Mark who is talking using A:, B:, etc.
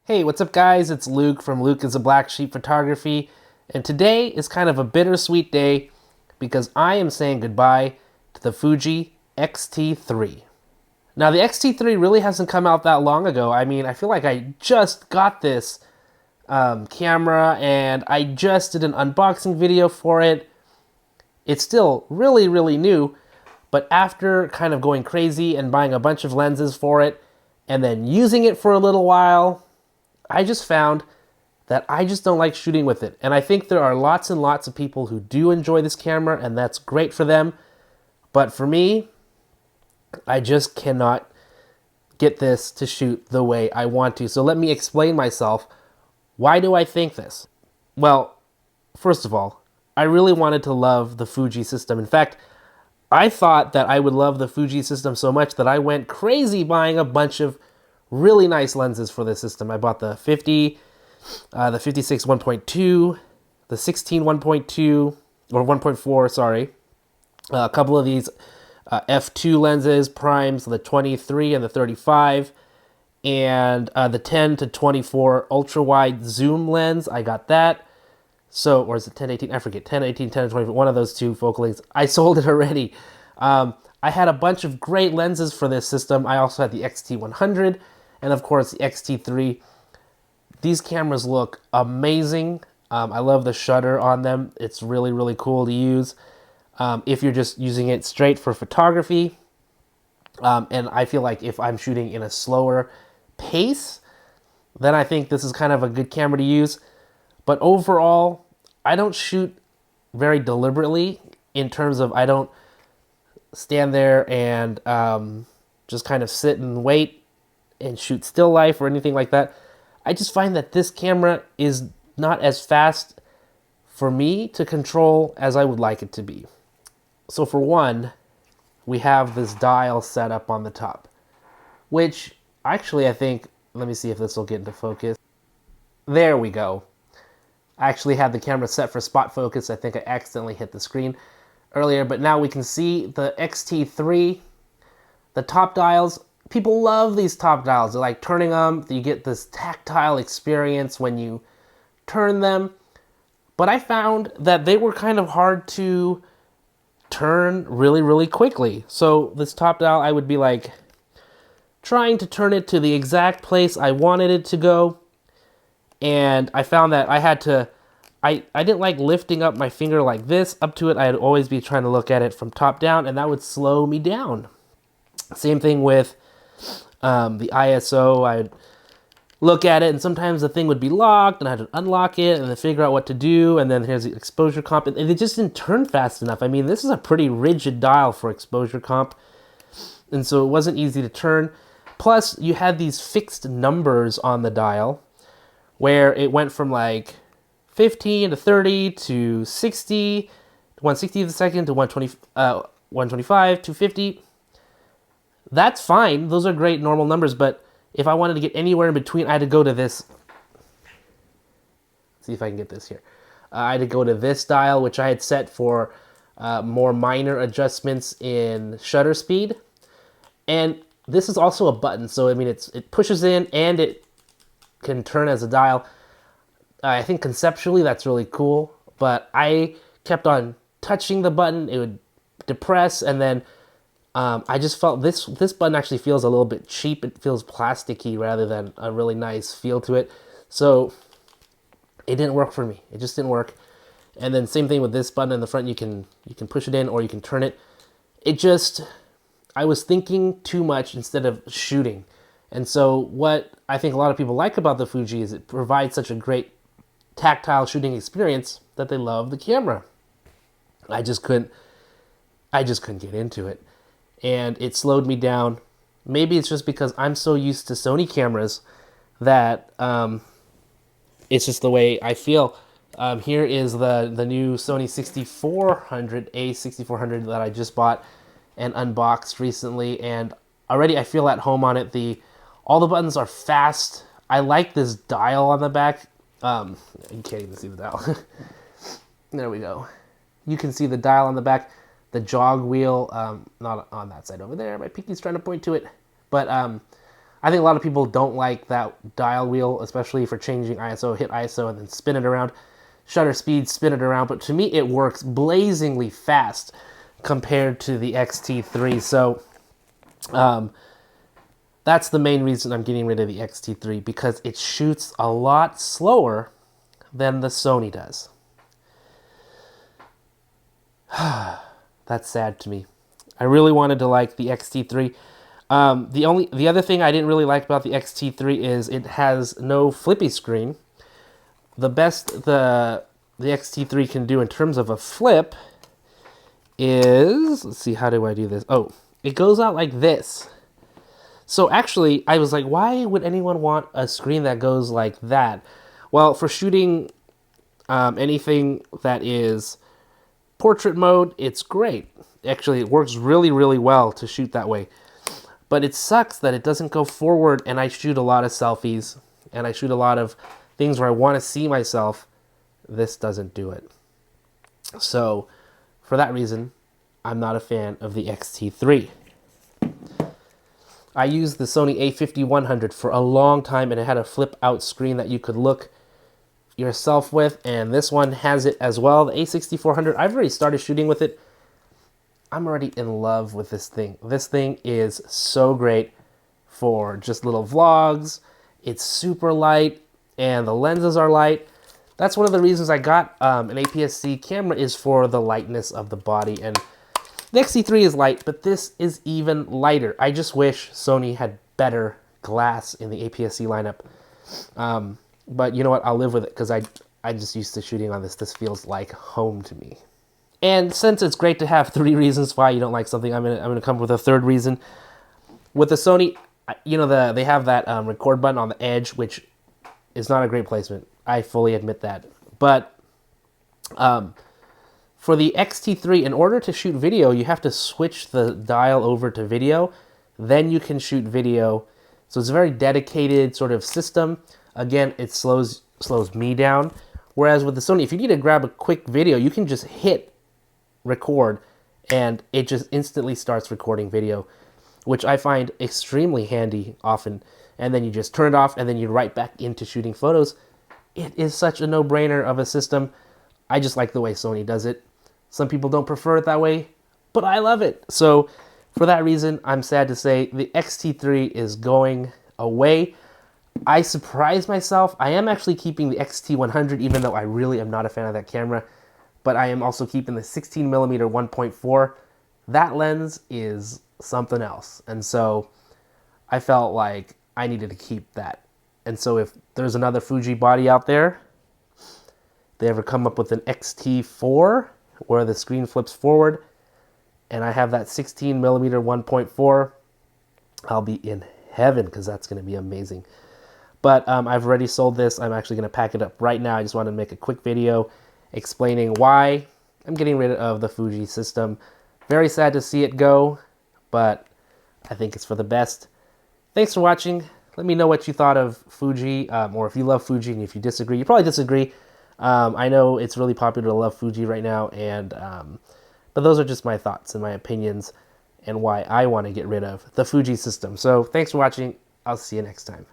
A: Hey, what's up guys? It's Luke from Luke is a Black Sheep Photography, and today is kind of a bittersweet day because I am saying goodbye to the Fuji X-T3. Now the X-T3 really hasn't come out that long ago. I mean, I feel like I just got this camera and I just did an unboxing video for it. It's still really new, but after kind of going crazy and buying a bunch of lenses for it and then using it for a little while, I just found that I just don't like shooting with it. And I think there are lots and lots of people who do enjoy this camera, and that's great for them. But for me, I just cannot get this to shoot the way I want to. So let me explain myself. Why do I think this? Well, first of all, I really wanted to love the Fuji system. In fact, I thought that I would love the Fuji system so much that I went crazy buying a bunch of really nice lenses for this system. I bought the 50, the 56 1.2, the 16 1.2, or 1.4, sorry. A couple of these f2 lenses, primes, the 23 and the 35, and the 10 to 24 ultra wide zoom lens. I got that. So, or is it 10, 18? I forget. 10, 18, 10, 24. One of those two focal lengths. I sold it already. I had a bunch of great lenses for this system. I also had the XT100 and of course the XT3. These cameras look amazing. I love the shutter on them. It's really cool to use if you're just using it straight for photography. And I feel like if I'm shooting in a slower pace, then I think this is kind of a good camera to use. But overall, I don't shoot very deliberately in terms of I don't stand there and just kind of sit and wait and shoot still life or anything like that. I just find that this camera is not as fast for me to control as I would like it to be. So for one, we have this dial set up on the top, which actually I think, let me see if this will get into focus. There we go. I actually had the camera set for spot focus. I think I accidentally hit the screen earlier, but now we can see the XT3, the top dials. People love these top dials. They're like turning them. You get this tactile experience when you turn them. But I found that they were kind of hard to turn really quickly. So this top dial, I would be like trying to turn it to the exact place I wanted it to go. And I found that I had to, I didn't like lifting up my finger like this up to it. I'd always be trying to look at it from top down, and that would slow me down. Same thing with the ISO. I'd look at it, and sometimes the thing would be locked, and I had to unlock it, and then figure out what to do, and then here's the exposure comp, and it just didn't turn fast enough. I mean, this is a pretty rigid dial for exposure comp, and so it wasn't easy to turn. Plus, you had these fixed numbers on the dial, where it went from like 15 to 30 to 60, to 160 of the second to 125 to 50. That's fine. Those are great normal numbers, but if I wanted to get anywhere in between, I had to go to this. Let's see if I can get this here. I had to go to this dial, which I had set for more minor adjustments in shutter speed. And this is also a button, so I mean it pushes in and it can turn as a dial. I think conceptually that's really cool, but I kept on touching the button. It would depress, and then I just felt this button actually feels a little bit cheap. It feels plasticky rather than a really nice feel to it. So it didn't work for me. It just didn't work. And then same thing with this button in the front. You can push it in or you can turn it. It just, I was thinking too much instead of shooting. And so what I think a lot of people like about the Fuji is it provides such a great tactile shooting experience that they love the camera. I just couldn't get into it. And it slowed me down. Maybe it's just because I'm so used to Sony cameras that it's just the way I feel. Here is the new Sony 6400 that I just bought and unboxed recently, and already I feel at home on it. All the buttons are fast. I like this dial on the back. You can't even see the dial. There we go. You can see the dial on the back. The jog wheel, not on that side over there. My pinky's trying to point to it. But I think a lot of people don't like that dial wheel, especially for changing ISO, hit ISO, and then spin it around. Shutter speed, spin it around. But to me, it works blazingly fast compared to the X-T3. So that's the main reason I'm getting rid of the X-T3, because it shoots a lot slower than the Sony does. That's sad to me. I really wanted to like the X-T3. The other thing I didn't really like about the X-T3 is it has no flippy screen. The best the X-T3 can do in terms of a flip is, let's see, how do I do this? Oh, it goes out like this. So actually, I was like, why would anyone want a screen that goes like that? Well, for shooting anything that is portrait mode, it's great. Actually, it works really, really well to shoot that way. But it sucks that it doesn't go forward, and I shoot a lot of selfies, and I shoot a lot of things where I want to see myself. This doesn't do it. So, for that reason, I'm not a fan of the X-T3. I used the Sony a5100 for a long time, and it had a flip-out screen that you could look yourself with, and this one has it as well. The a6400, I've already started shooting with it. I'm already in love with this thing. This thing is so great for just little vlogs. It's super light, and the lenses are light. That's one of the reasons I got an APS-C camera, is for the lightness of the body. And the X-T3 is light, but this is even lighter. I just wish Sony had better glass in the APS-C lineup. But you know what? I'll live with it, because I'm just used to shooting on this. This feels like home to me. And since it's great to have 3 reasons why you don't like something, I'm gonna come with a 3rd reason. With the Sony, you know, they have that record button on the edge, which is not a great placement. I fully admit that. But for the X-T3, in order to shoot video, you have to switch the dial over to video. Then you can shoot video. So it's a very dedicated sort of system. Again, it slows me down. Whereas with the Sony, if you need to grab a quick video, you can just hit record, and it just instantly starts recording video, which I find extremely handy often. And then you just turn it off, and then you're right back into shooting photos. It is such a no-brainer of a system. I just like the way Sony does it. Some people don't prefer it that way, but I love it. So for that reason, I'm sad to say the X-T3 is going away. I surprised myself. I am actually keeping the X-T100, even though I really am not a fan of that camera. But I am also keeping the 16mm 1.4. That lens is something else. And so I felt like I needed to keep that. And so if there's another Fuji body out there, they ever come up with an X-T4 where the screen flips forward, and I have that 16mm 1.4, I'll be in heaven, because that's going to be amazing. But I've already sold this. I'm actually going to pack it up right now. I just wanted to make a quick video explaining why I'm getting rid of the Fuji system. Very sad to see it go, but I think it's for the best. Thanks for watching. Let me know what you thought of Fuji, or if you love Fuji, and if you disagree. You probably disagree. I know it's really popular to love Fuji right now, and but those are just my thoughts and my opinions and why I want to get rid of the Fuji system. So thanks for watching. I'll see you next time.